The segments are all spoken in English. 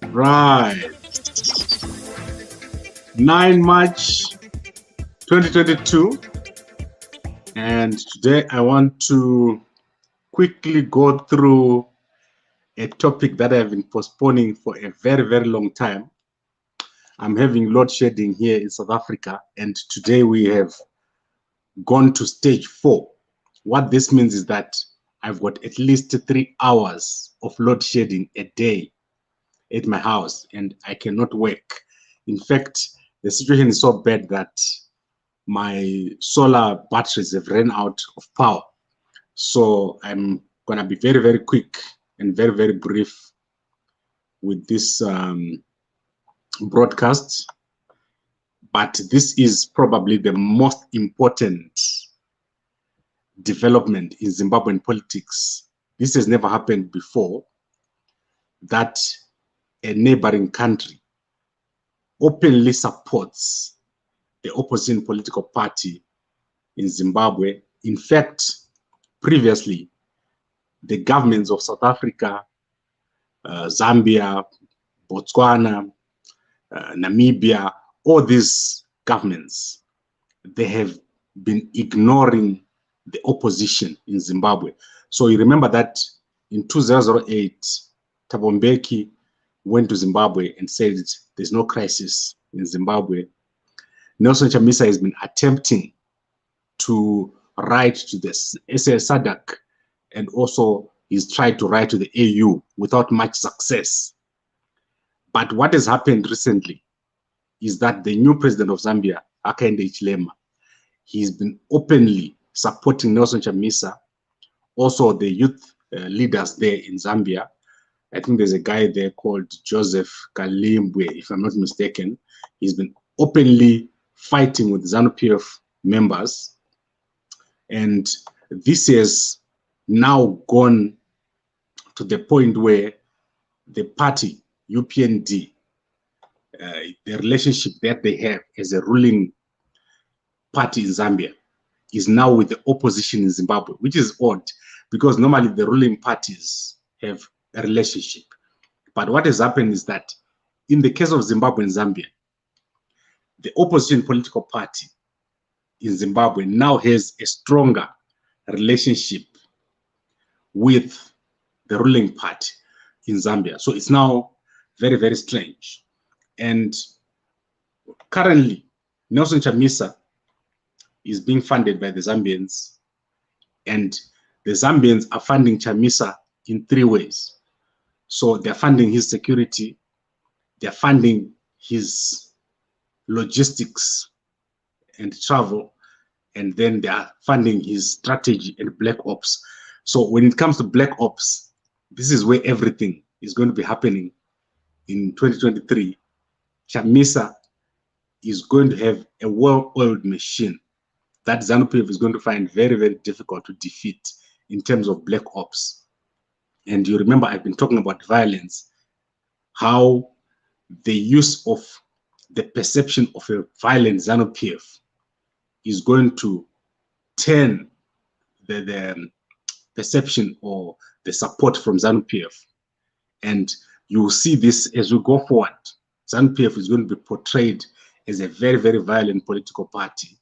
Right. 9 March 2022. And today I want to quickly go through a topic that I've been postponing for a very, very long time. I'm having load shedding here in South Africa, and today we have gone to stage 4. What this means is that I've got at least 3 hours of load shedding a day at my house, and I cannot work. In fact, the situation is so bad that my solar batteries have ran out of power. So I'm gonna be very, very quick and very, very brief with this broadcast. But this is probably the most important development in Zimbabwean politics. This has never happened before, that a neighboring country openly supports the opposition political party in Zimbabwe. In fact, previously, the governments of South Africa, Zambia, Botswana, Namibia, all these governments, they have been ignoring the opposition in Zimbabwe. So you remember that in 2008, Thabo Mbeki went to Zimbabwe and said there's no crisis in Zimbabwe. Nelson Chamisa has been attempting to write to the SADC, and also he's tried to write to the AU without much success. But what has happened recently is that the new president of Zambia, Hakainde Hichilema, he's been openly supporting Nelson Chamisa, also the youth leaders there in Zambia. I think there's a guy there called Joseph Kalimbwe, if I'm not mistaken. He's been openly fighting with ZANU-PF members. And this has now gone to the point where the party, UPND, the relationship that they have as a ruling party in Zambia, is now with the opposition in Zimbabwe, which is odd because normally the ruling parties have a relationship. But what has happened is that in the case of Zimbabwe and Zambia, the opposition political party in Zimbabwe now has a stronger relationship with the ruling party in Zambia. So it's now very, very strange. And currently, Nelson Chamisa is being funded by the Zambians, and the Zambians are funding Chamisa in 3 ways. So they're funding his security, they're funding his logistics and travel, and then they are funding his strategy and black ops. So when it comes to black ops, this is where everything is going to be happening in 2023. Chamisa is going to have a well-oiled machine that ZANU-PF is going to find very, very difficult to defeat in terms of black ops. And you remember I've been talking about violence, how the use of the perception of a violent ZANU-PF is going to turn the perception or the support from ZANU-PF. And you will see this as we go forward. ZANU-PF is going to be portrayed as a very, very violent political party.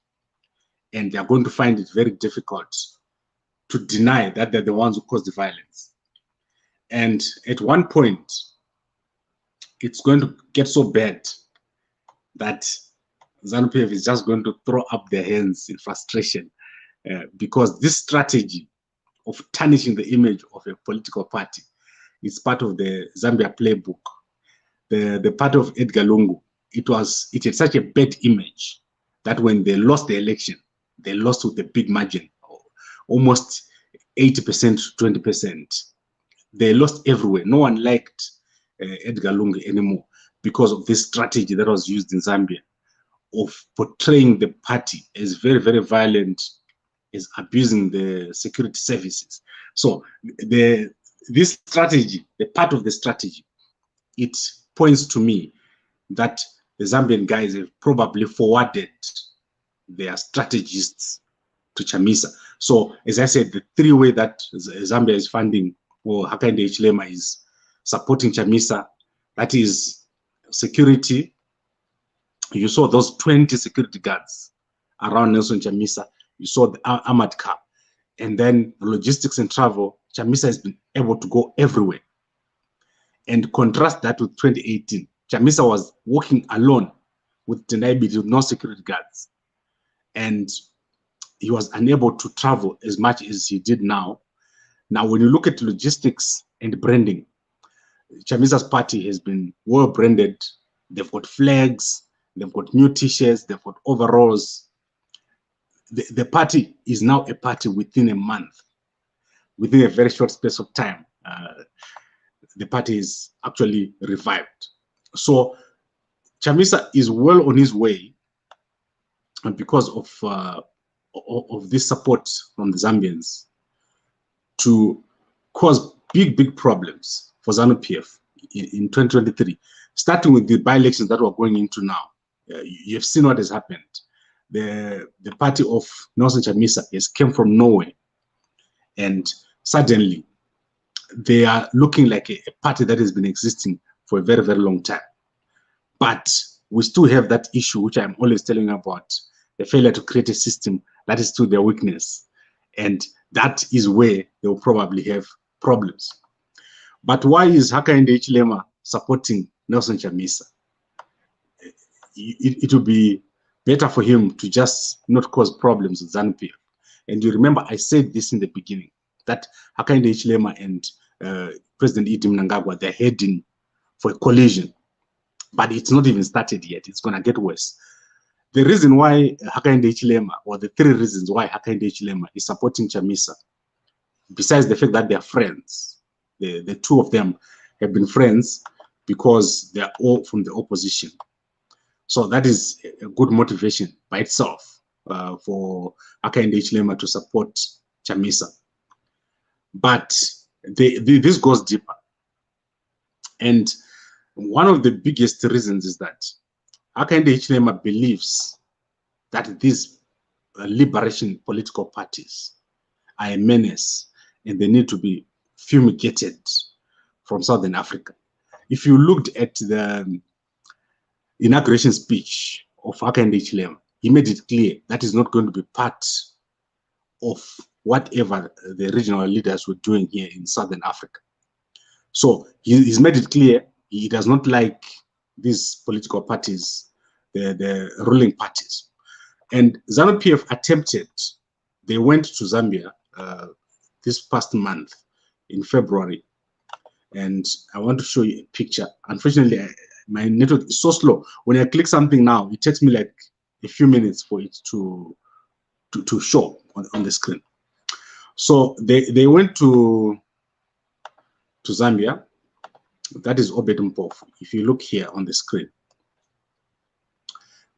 And they are going to find it very difficult to deny that they're the ones who caused the violence. And at one point, it's going to get so bad that ZANU-PF is just going to throw up their hands in frustration because this strategy of tarnishing the image of a political party is part of the Zambia playbook. The part of Edgar Lungu, it had such a bad image that when they lost the election, they lost with a big margin, almost 80% to 20%. They lost everywhere. No one liked Edgar Lungu anymore because of this strategy that was used in Zambia of portraying the party as very, very violent, as abusing the security services. So this strategy, the part of the strategy, it points to me that the Zambian guys have probably forwarded their strategists to Chamisa. So as I said, the 3 way that Zambia is funding or Hakainde Hichilema is supporting Chamisa. That is security. You saw those 20 security guards around Nelson Chamisa. You saw the armored car. And then logistics and travel, Chamisa has been able to go everywhere. And contrast that with 2018. Chamisa was walking alone with Tenaibi, with no security guards. And he was unable to travel as much as he did now. Now, when you look at logistics and branding, Chamisa's party has been well branded. They've got flags, they've got new t-shirts, they've got overalls. The party is now a party within a month, within a very short space of time. The party is actually revived. So Chamisa is well on his way, and because of this support from the Zambians, to cause big problems for ZANU-PF in 2023, starting with the by-elections that we're going into now. You've seen what has happened. The party of Nelson Chamisa has came from nowhere, and suddenly they are looking like a party that has been existing for a very long time. But we still have that issue, which I'm always telling you about, the failure to create a system that is to their weakness. And that is where they will probably have problems. But why is Hakainde Hichilema supporting Nelson Chamisa? It would be better for him to just not cause problems with ZANU-PF. And you remember I said this in the beginning, that Hakainde Hichilema and President Idi Mnangagwa, they're heading for a collision. But it's not even started yet. It's going to get worse. The reason why Hakainde Hichilema, or the three reasons why Hakainde Hichilema is supporting Chamisa, besides the fact that they are friends, the two of them have been friends because they are all from the opposition. So that is a good motivation by itself for Hakainde Hichilema to support Chamisa. But this goes deeper. And one of the biggest reasons is that Hakainde Hichilema believes that these liberation political parties are a menace and they need to be fumigated from Southern Africa. If you looked at the inauguration speech of Hakainde Hichilema, he made it clear that is not going to be part of whatever the regional leaders were doing here in Southern Africa. So he's made it clear he does not like these political parties, the ruling parties. And ZANU-PF attempted, they went to Zambia this past month in February. And I want to show you a picture. Unfortunately, my network is so slow. When I click something now, it takes me like a few minutes for it to show on the screen. So they went to Zambia. That is Obed Mpofu. If you look here on the screen,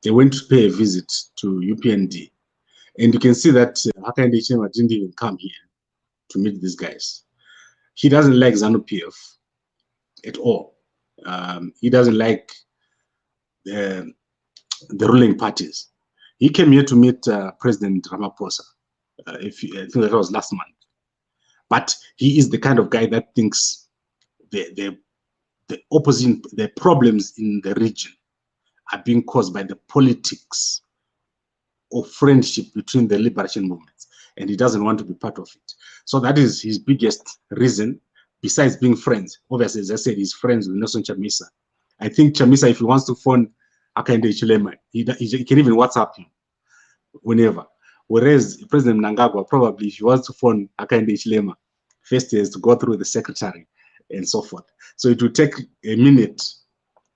they went to pay a visit to UPND. And you can see that Hakainde Hichilema didn't even come here to meet these guys. He doesn't like ZANU-PF at all. He doesn't like the ruling parties. He came here to meet President Ramaphosa. I think that was last month. But he is the kind of guy that thinks the opposition, the problems in the region are being caused by the politics of friendship between the liberation movements, and he doesn't want to be part of it. So that is his biggest reason, besides being friends. Obviously, as I said, he's friends with Nelson Chamisa. I think Chamisa, if he wants to phone Hakainde Hichilema, he can even WhatsApp him whenever. Whereas President Mnangagwa, probably if he wants to phone Hakainde Hichilema, first he has to go through the secretary and so forth. So it will take a minute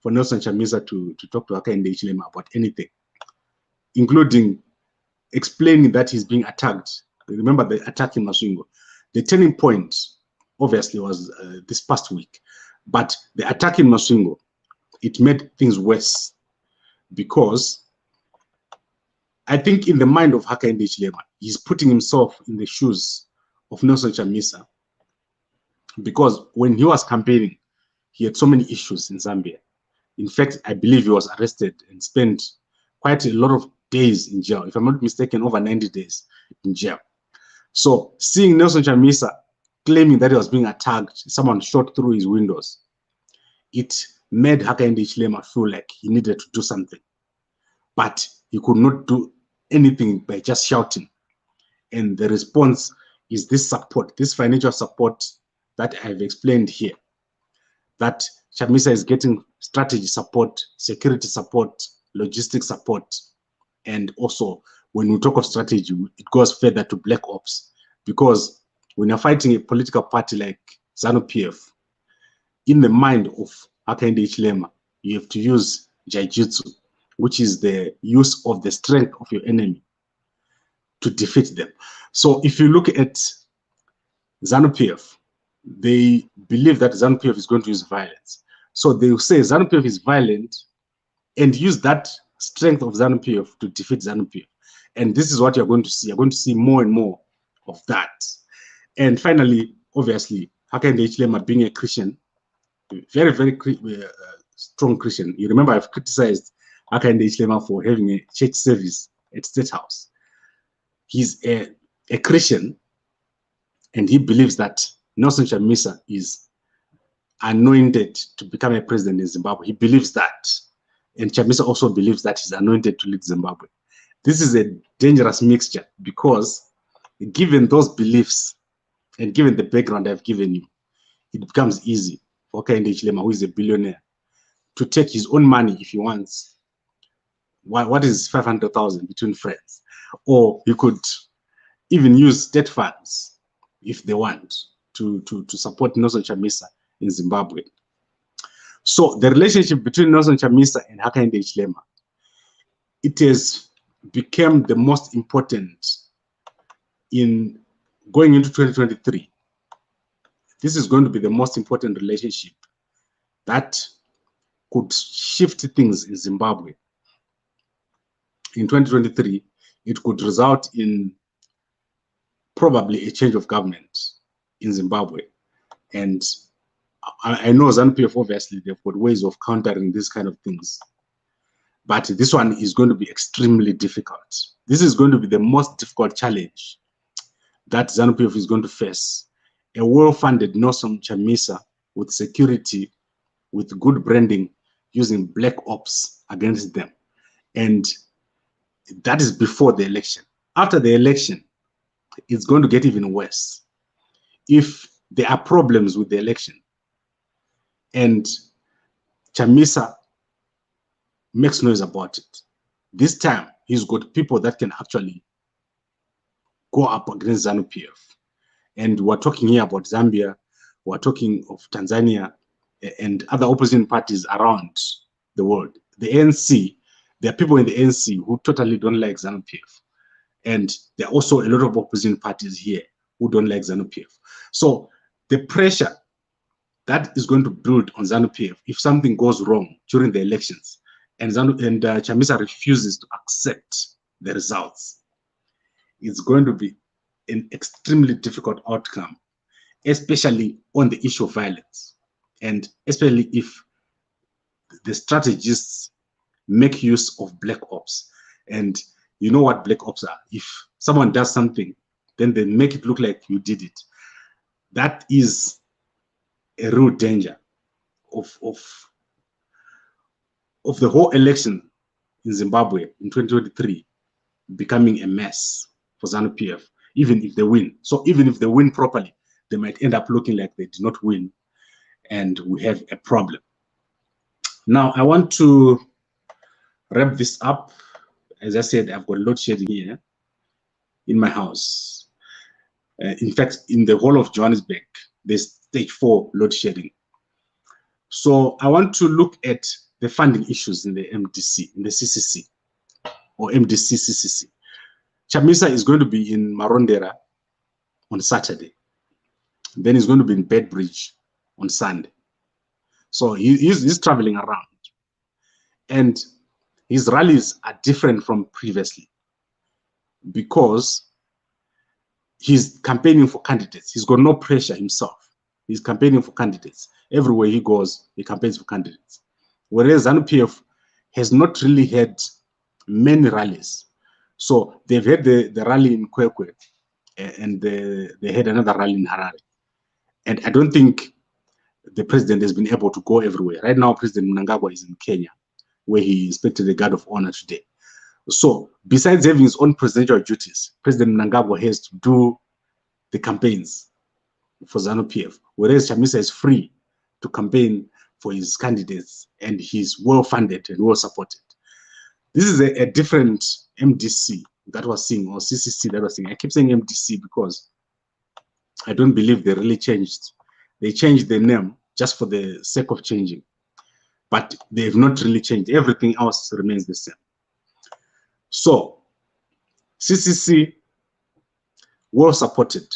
for Nelson Chamisa to talk to Hakainde Hichilema about anything, including explaining that he's being attacked. Remember the attack in Masvingo. The turning point, obviously, was this past week. But the attack in Masvingo, it made things worse, because I think in the mind of Hakainde Hichilema, he's putting himself in the shoes of Nelson Chamisa, because when he was campaigning, he had so many issues in Zambia. In fact, I believe he was arrested and spent quite a lot of days in jail. If I'm not mistaken, over 90 days in jail. So seeing Nelson Chamisa claiming that he was being attacked, someone shot through his windows. It made Hakainde Hichilema feel like he needed to do something, but he could not do anything by just shouting. And the response is this support, this financial support that I've explained here, that Chamisa is getting strategy support, security support, logistics support, and also when we talk of strategy, it goes further to black ops, because when you're fighting a political party like ZANU-PF, in the mind of Hakainde Hichilema, you have to use Jaijutsu, which is the use of the strength of your enemy to defeat them. So if you look at ZANU-PF, they believe that ZANU-PF is going to use violence. So they will say ZANU-PF is violent and use that strength of ZANU-PF to defeat ZANU-PF. And this is what you're going to see. You're going to see more and more of that. And finally, obviously, Hakainde Hichilema being a Christian, very, very strong Christian. You remember I've criticized Hakainde Hichilema for having a church service at State House. He's a Christian, and he believes that Nelson Chamisa is anointed to become a president in Zimbabwe. He believes that. And Chamisa also believes that he's anointed to lead Zimbabwe. This is a dangerous mixture, because given those beliefs and given the background I've given you, it becomes easy for Hakainde Hichilema, who is a billionaire, to take his own money if he wants. What is 500,000 between friends? Or he could even use state funds if they want to support Nelson Chamisa in Zimbabwe. So the relationship between Nelson Chamisa and Hakainde Hichilema, it has become the most important in going into 2023. This is going to be the most important relationship that could shift things in Zimbabwe. In 2023, it could result in probably a change of government in Zimbabwe. And I know ZANU-PF, obviously, they've got ways of countering these kind of things. But this one is going to be extremely difficult. This is going to be the most difficult challenge that ZANU-PF is going to face. A well-funded Nelson Chamisa with security, with good branding, using black ops against them. And that is before the election. After the election, it's going to get even worse. If there are problems with the election and Chamisa makes noise about it, this time he's got people that can actually go up against ZANU-PF. And we're talking here about Zambia, we're talking of Tanzania and other opposition parties around the world. The ANC, there are people in the ANC who totally don't like ZANU-PF. And there are also a lot of opposition parties here who don't like ZANU-PF. So the pressure that is going to build on ZANU-PF if something goes wrong during the elections and Chamisa refuses to accept the results, it's going to be an extremely difficult outcome, especially on the issue of violence. And especially if the strategists make use of black ops. And you know what black ops are. If someone does something, then they make it look like you did it. That is a real danger of the whole election in Zimbabwe in 2023 becoming a mess for ZANU-PF, even if they win. So even if they win properly, they might end up looking like they did not win, and we have a problem. Now, I want to wrap this up. As I said, I've got load shedding here in my house. In fact, in the whole of Johannesburg, there's stage 4 load shedding. So I want to look at the funding issues in the MDC, in the CCC, or MDC-CCC. Chamisa is going to be in Marondera on Saturday. Then he's going to be in Bedbridge on Sunday. So he's traveling around. And his rallies are different from previously because he's campaigning for candidates. He's got no pressure himself. He's campaigning for candidates. Everywhere he goes, he campaigns for candidates. Whereas ZANU-PF has not really had many rallies. So they've had the rally in Kwekwe, and they had another rally in Harare. And I don't think the president has been able to go everywhere. Right now, President Mnangagwa is in Kenya, where he inspected the Guard of Honor today. So besides having his own presidential duties, President Mnangagwa has to do the campaigns for ZANU-PF, whereas Chamisa is free to campaign for his candidates, and he's well-funded and well-supported. This is a different MDC that was seen, or CCC that was seen. I keep saying MDC because I don't believe they really changed. They changed the name just for the sake of changing, but they've not really changed. Everything else remains the same. So CCC, well-supported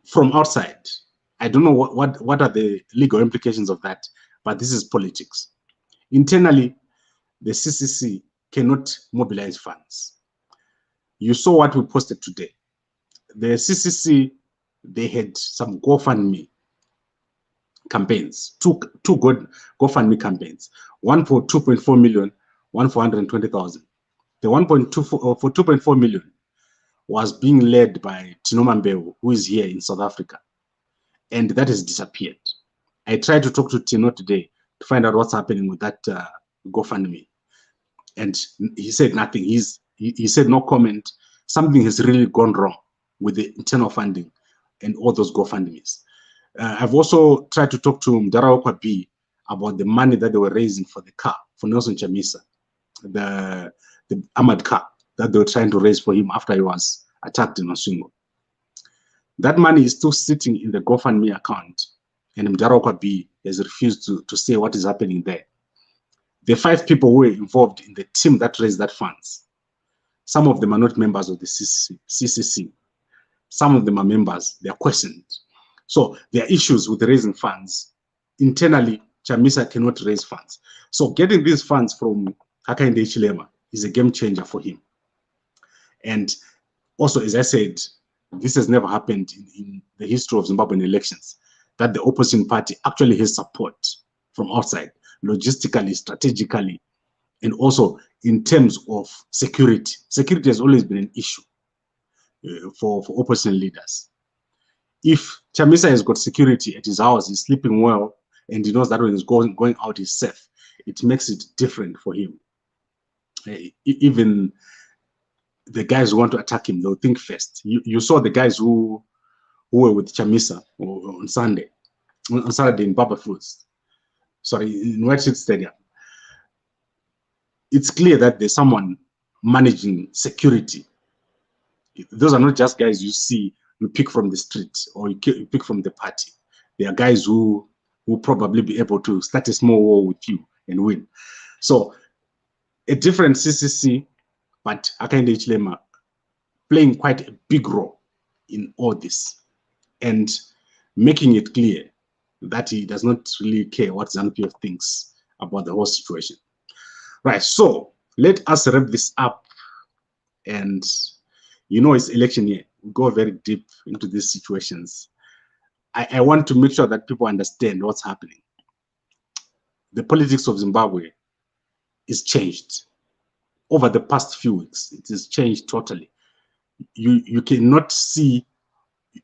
from outside. I don't know what are the legal implications of that, but this is politics. Internally, the CCC cannot mobilize funds. You saw what we posted today. The CCC, they had some GoFundMe campaigns, two good GoFundMe campaigns, one for 2.4 million, one for 120,000. The 1.2 for 2.4 million was being led by Tino Mambeu, who is here in South Africa, and that has disappeared. I tried to talk to Tino today to find out what's happening with that GoFundMe, and he said nothing. He said no comment. Something has really gone wrong with the internal funding and all those GoFundMes. I've also tried to talk to Mdara B about the money that they were raising for the car, for Nelson Chamisa, the armored car that they were trying to raise for him after he was attacked in Osungo. That money is still sitting in the GoFundMe account, and Mdara B has refused to say what is happening there. The 5 people who were involved in the team that raised that funds, some of them are not members of the CCC. Some of them are members, they are questioned. So there are issues with raising funds. Internally, Chamisa cannot raise funds. So getting these funds from Hakainde Hichilema is a game changer for him. And also, as I said, this has never happened in the history of Zimbabwean elections, that the opposition party actually has support from outside, logistically, strategically, and also in terms of security. Security has always been an issue for opposition leaders. If Chamisa has got security at his house, he's sleeping well, and he knows that when he's going out, he's safe, it makes it different for him. Even the guys who want to attack him, they'll think first. You saw the guys who were with Chamisa on Saturday in Baba Foods, in White Sheet Stadium. It's clear that there's someone managing security. Those are not just guys you pick from the street or you pick from the party. They are guys who will probably be able to start a small war with you and win. So a different CCC, but Hakainde Hichilema playing quite a big role in all this and making it clear that he does not really care what ZANU-PF thinks about the whole situation. Right, so let us wrap this up, and it's election year. We go very deep into these situations. I want to make sure that people understand what's happening. The politics of Zimbabwe is changed. Over the past few weeks, it has changed totally. You cannot see,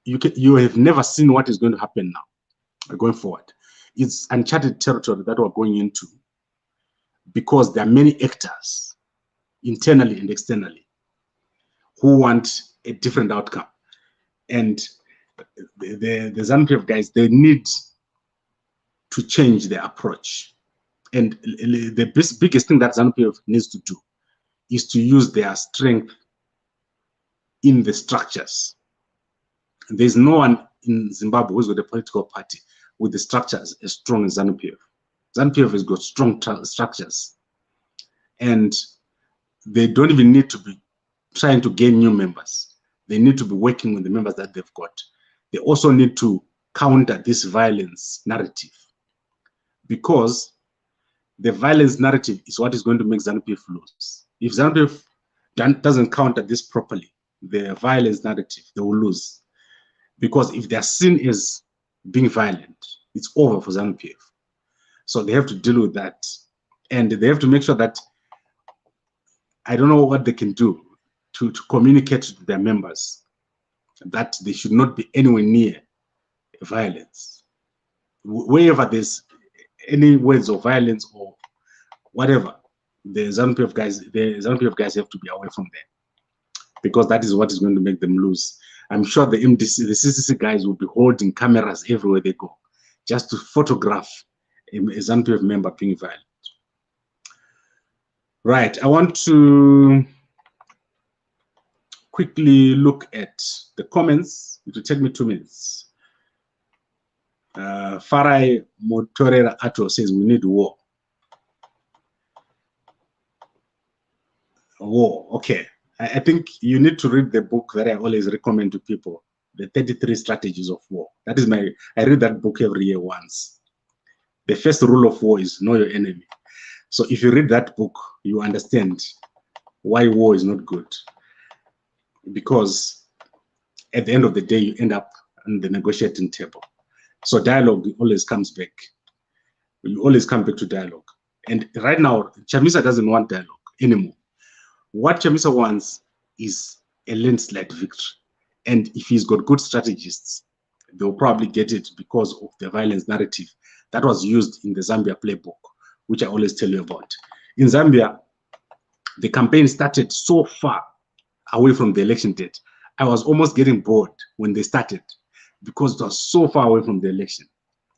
you have never seen what is going to happen now, going forward. It's uncharted territory that we're going into, because there are many actors, internally and externally, who want a different outcome. And the ZANU-PF guys, they need to change their approach. And the biggest thing that ZANU-PF needs to do is to use their strength in the structures. There's no one in Zimbabwe who's got a political party with the structures as strong as ZANU-PF. ZANU-PF has got strong structures, and they don't even need to be trying to gain new members. They need to be working with the members that they've got. They also need to counter this violence narrative, because the violence narrative is what is going to make ZANU-PF lose. If ZANU-PF doesn't counter this properly, the violence narrative, they will lose. Because if they are seen as being violent, it's over for ZANU-PF. So they have to deal with that. And they have to make sure that, I don't know what they can do to communicate to their members that they should not be anywhere near violence. Wherever there's any words of violence or whatever, the ZANU-PF guys have to be away from there, because that is what is going to make them lose. I'm sure the CCC guys will be holding cameras everywhere they go, just to photograph a ZANU-PF member being violent. Right, I want to quickly look at the comments. It will take me 2 minutes. Farai Motorera Ato says we need war. War, okay. I think you need to read the book that I always recommend to people, the 33 Strategies of War. That is I read that book every year once. The first rule of war is know your enemy. So if you read that book, you understand why war is not good. Because at the end of the day, you end up on the negotiating table. So dialogue always comes back. You always come back to dialogue. And right now, Chamisa doesn't want dialogue anymore. What Chamisa wants is a landslide victory. And if he's got good strategists, they'll probably get it because of the violence narrative that was used in the Zambia playbook, which I always tell you about. In Zambia, the campaign started so far away from the election date. I was almost getting bored when they started because it was so far away from the election.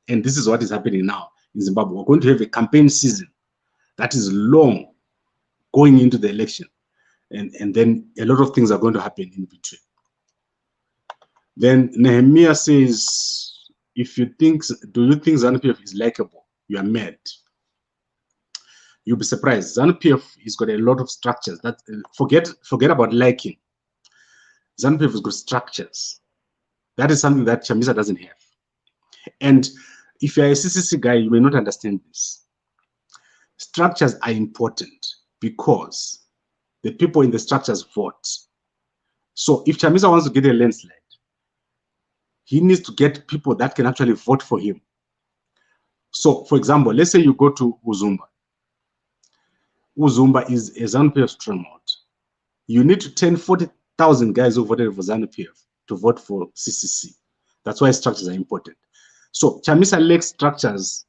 And this is what is happening now in Zimbabwe. We're going to have a campaign season that is long going into the election. And then a lot of things are going to happen in between. Then Nehemiah says, do you think ZANU-PF is likable? You are mad. You'll be surprised. ZANU-PF has got a lot of structures. That forget about liking. ZANU-PF has got structures. That is something that Chamisa doesn't have. And if you're a CCC guy, you may not understand this. Structures are important because the people in the structures vote. So if Chamisa wants to get a landslide, he needs to get people that can actually vote for him. So, for example, let's say you go to Uzumba. Uzumba is a ZANU-PF stronghold. You need to turn 40,000 guys who voted for ZANU-PF to vote for CCC. That's why structures are important. So Chamisa lacks structures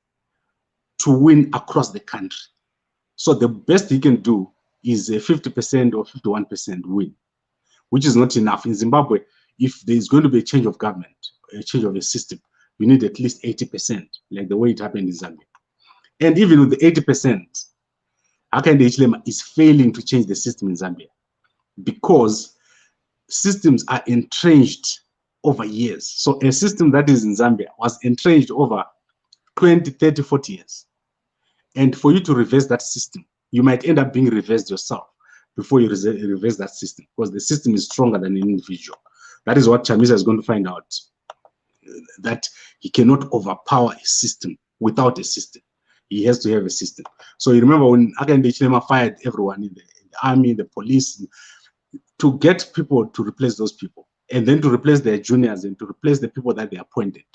to win across the country. So the best he can do is a 50% or 51% win, which is not enough. In Zimbabwe, if there's going to be a change of government, a change of a system, you need at least 80%, like the way it happened in Zambia. And even with the 80%, Hakainde Hichilema is failing to change the system in Zambia because systems are entrenched over years. So a system that is in Zambia was entrenched over 20, 30, 40 years. And for you to reverse that system, you might end up being reversed yourself before you reverse that system, because the system is stronger than an individual. That is what Chamisa is going to find out, that he cannot overpower a system without a system. He has to have a system. So you remember when Hakainde Hichilema fired everyone in the army, the police, to get people to replace those people, and then to replace their juniors and to replace the people that they appointed.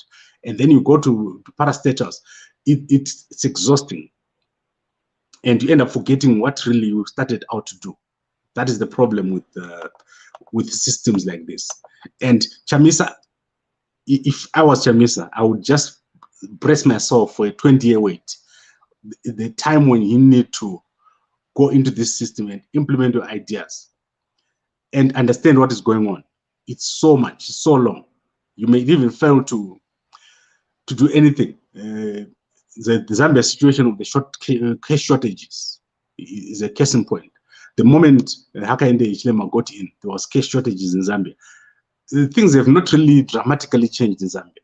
And then you go to parastatals. It's exhausting. And you end up forgetting what really you started out to do. That is the problem with systems like this. And Chamisa, if I was Chamisa, I would just brace myself for a 20-year wait. The time when you need to go into this system and implement your ideas and understand what is going on. It's so much, it's so long. You may even fail to do anything. The Zambia situation of the cash shortages is a case in point. The moment Hakainde Hichilema got in, there was cash shortages in Zambia. Things have not really dramatically changed in Zambia.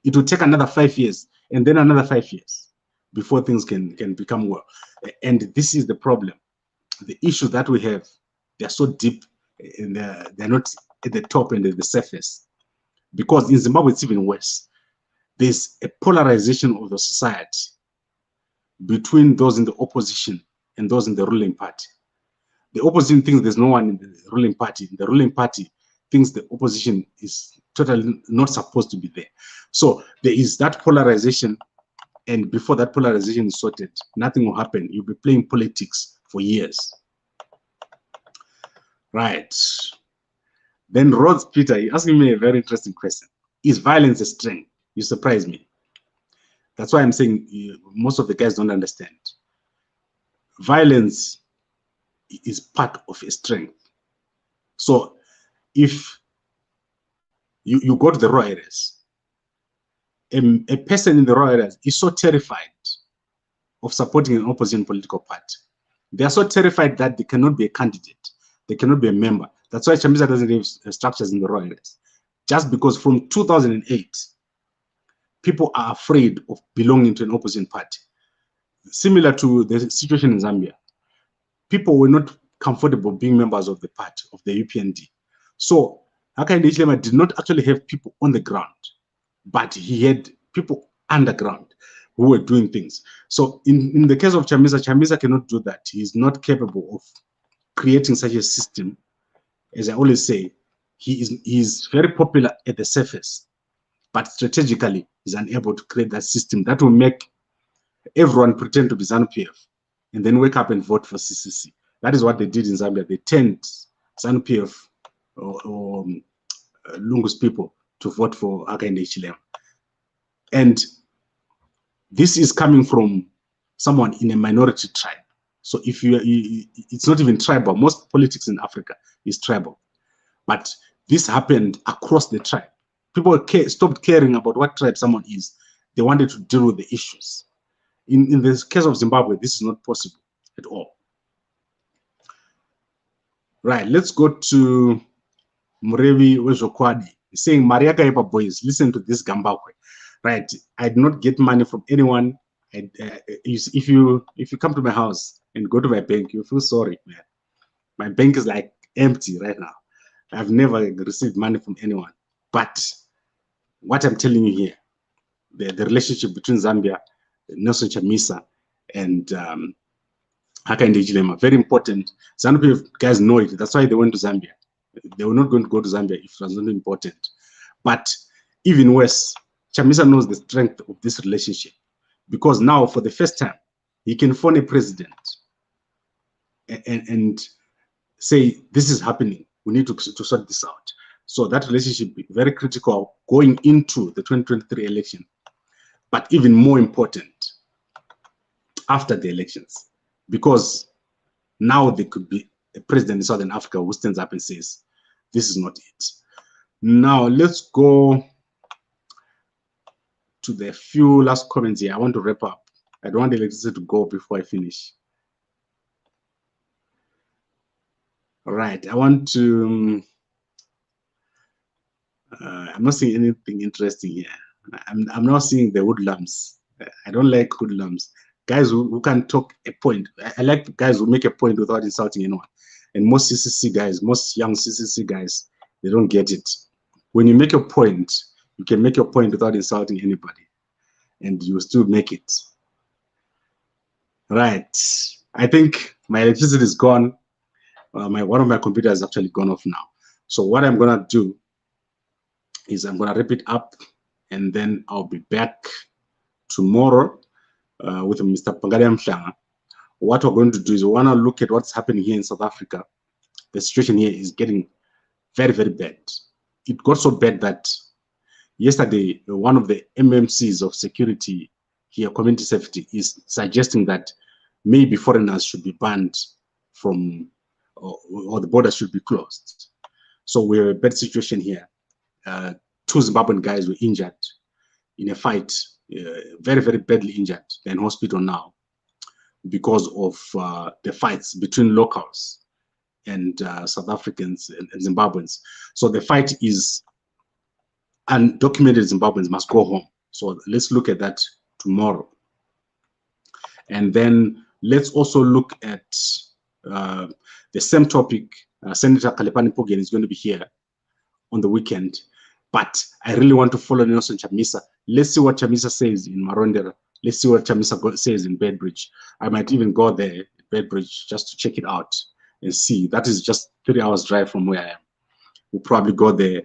It will take another 5 years and then another 5 years before things can become well. And this is the problem. The issues that we have, they're so deep and they're not at the top and at the surface. Because in Zimbabwe, it's even worse. There's a polarization of the society between those in the opposition and those in the ruling party. The opposition thinks there's no one in the ruling party. The ruling party thinks the opposition is totally not supposed to be there. So there is that polarization, and before that polarization is sorted, nothing will happen. You'll be playing politics for years. Right. Then Rhodes Peter, he asking me a very interesting question. Is violence a strength? You surprise me. That's why I'm saying most of the guys don't understand. Violence is part of a strength. So if you go to the raw areas, a person in the raw areas is so terrified of supporting an opposition political party. They are so terrified that they cannot be a candidate. They cannot be a member. That's why Chamisa doesn't have structures in the raw areas. Just because from 2008, people are afraid of belonging to an opposition party. Similar to the situation in Zambia. People were not comfortable being members of the party, of the UPND. So Hakainde Hichilema did not actually have people on the ground, but he had people underground who were doing things. So in the case of Chamisa, Chamisa cannot do that. He is not capable of creating such a system. As I always say, he is very popular at the surface, but strategically is unable to create that system that will make everyone pretend to be ZANU-PF and then wake up and vote for CCC. That is what they did in Zambia. They turned ZANU-PF or Lungu's people to vote for Hakainde Hichilema. And this is coming from someone in a minority tribe. So if it's not even tribal. Most politics in Africa is tribal. But this happened across the tribe. People stopped caring about what tribe someone is. They wanted to deal with the issues. In the case of Zimbabwe, this is not possible at all. Right, let's go to Murevi Wezokwadi saying, Maria Kaipa boys, listen to this Gambakwe. Right, I did not get money from anyone. If you come to my house and go to my bank, you feel sorry, man. My bank is like empty right now. I've never received money from anyone. But what I'm telling you here, the relationship between Zambia, Nelson Chamisa, and Hakainde Hichilema, very important. ZANU-PF guys know it. That's why they went to Zambia. They were not going to go to Zambia if it was not important. But even worse, Chamisa knows the strength of this relationship, because now for the first time, he can phone a president and say, this is happening. We need to sort this out. So that relationship is very critical going into the 2023 election, but even more important after the elections, because now there could be a president in Southern Africa who stands up and says, this is not it. Now let's go to the few last comments here. I want to wrap up. I don't want the electricity to go before I finish. All right, I want to, I'm not seeing anything interesting here. I'm not seeing the hoodlums. I don't like hoodlums. Guys who can talk a point. I like guys who make a point without insulting anyone. And most CCC guys, most young CCC guys, they don't get it. When you make a point, you can make your point without insulting anybody, and you will still make it. Right. I think my electricity is gone. One of my computers is actually gone off now. So what I'm gonna do is I'm gonna wrap it up, and then I'll be back tomorrow with Mr. Pangalia Mhlanga. What we're going to do is we want to look at what's happening here in South Africa. The situation here is getting very, very bad. It got so bad that yesterday, one of the MMCs of security here, community safety, is suggesting that maybe foreigners should be banned from, or the border should be closed. So we have a bad situation here. 2 Zimbabwean guys were injured in a fight, very, very badly injured. They're in hospital now because of the fights between locals and South Africans and Zimbabweans. So the fight is undocumented Zimbabweans must go home. So let's look at that tomorrow. And then let's also look at the same topic. Senator Khalepani Poggen is going to be here on the weekend. But I really want to follow Nelson Chamisa. Let's see what Chamisa says in Marondera. Let's see what Chamisa says in Bedbridge. I might even go there, Bedbridge, just to check it out and see. That is just 3 hours drive from where I am. We'll probably go there.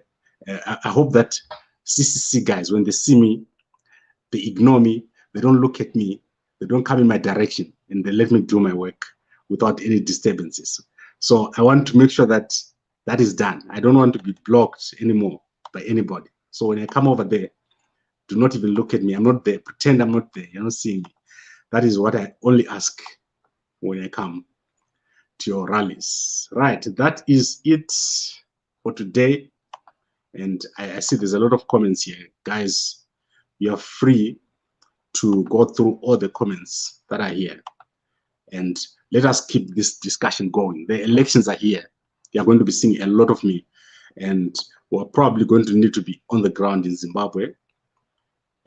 I hope that CCC guys, when they see me, they ignore me, they don't look at me, they don't come in my direction, and they let me do my work without any disturbances. So I want to make sure that that is done. I don't want to be blocked anymore by anybody. So when I come over there, do not even look at me. I'm not there. Pretend I'm not there. You're not seeing me. That is what I only ask when I come to your rallies. Right, that is it for today. And I see there's a lot of comments here. Guys, you are free to go through all the comments that are here. And let us keep this discussion going. The elections are here. You are going to be seeing a lot of me. And we're probably going to need to be on the ground in Zimbabwe,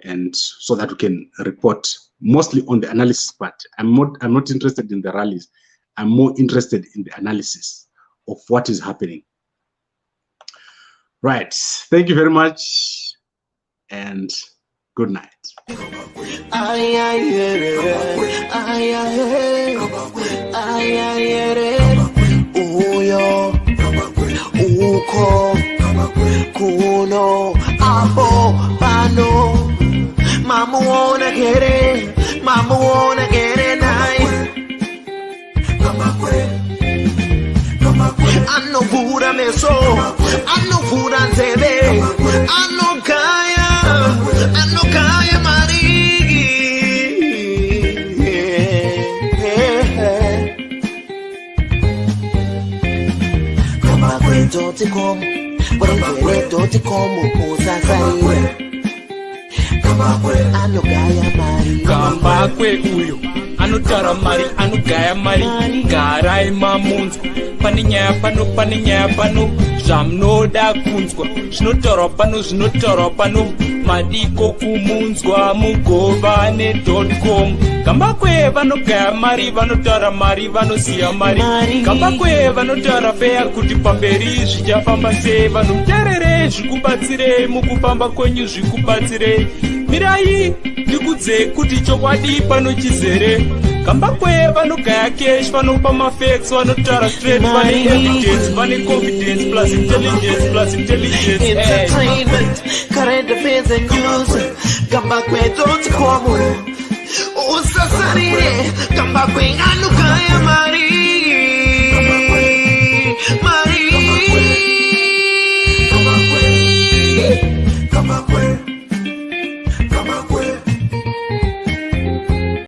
and so that we can report mostly on the analysis part. I'm not interested in the rallies. I'm more interested in the analysis of what is happening. Right. Thank you very much, and good night. Kuno abo bano mama wanna get it nice I know food I meso I know food I nzebe I know kaya marigi kama kwetu tikomo Don't come usasaire Kambakwe uyo anotara mari anogaya mari garai mamunzwa pane nyaya pano zvamunoda kunzwa zvinotaurwa pano madiko kumunzwa mugovane.com Kambakwe vanogaya mari vanotaura mari vanosiya mari Kambakwe vanotaura feya kuti pamberi zvichafamba sei vanomuterere zvikubatsirei mukufamba kwenyu zvikubatsirei mirai ndikudze kuti chokwadi pano chizere Kambakwe vanogaya cash vanopa mafacts vanotaura straight vane evidence vane confidence plus intelligence entertainment current affairs and news Kambakwe.com usasarire Kambakwe anogaya mari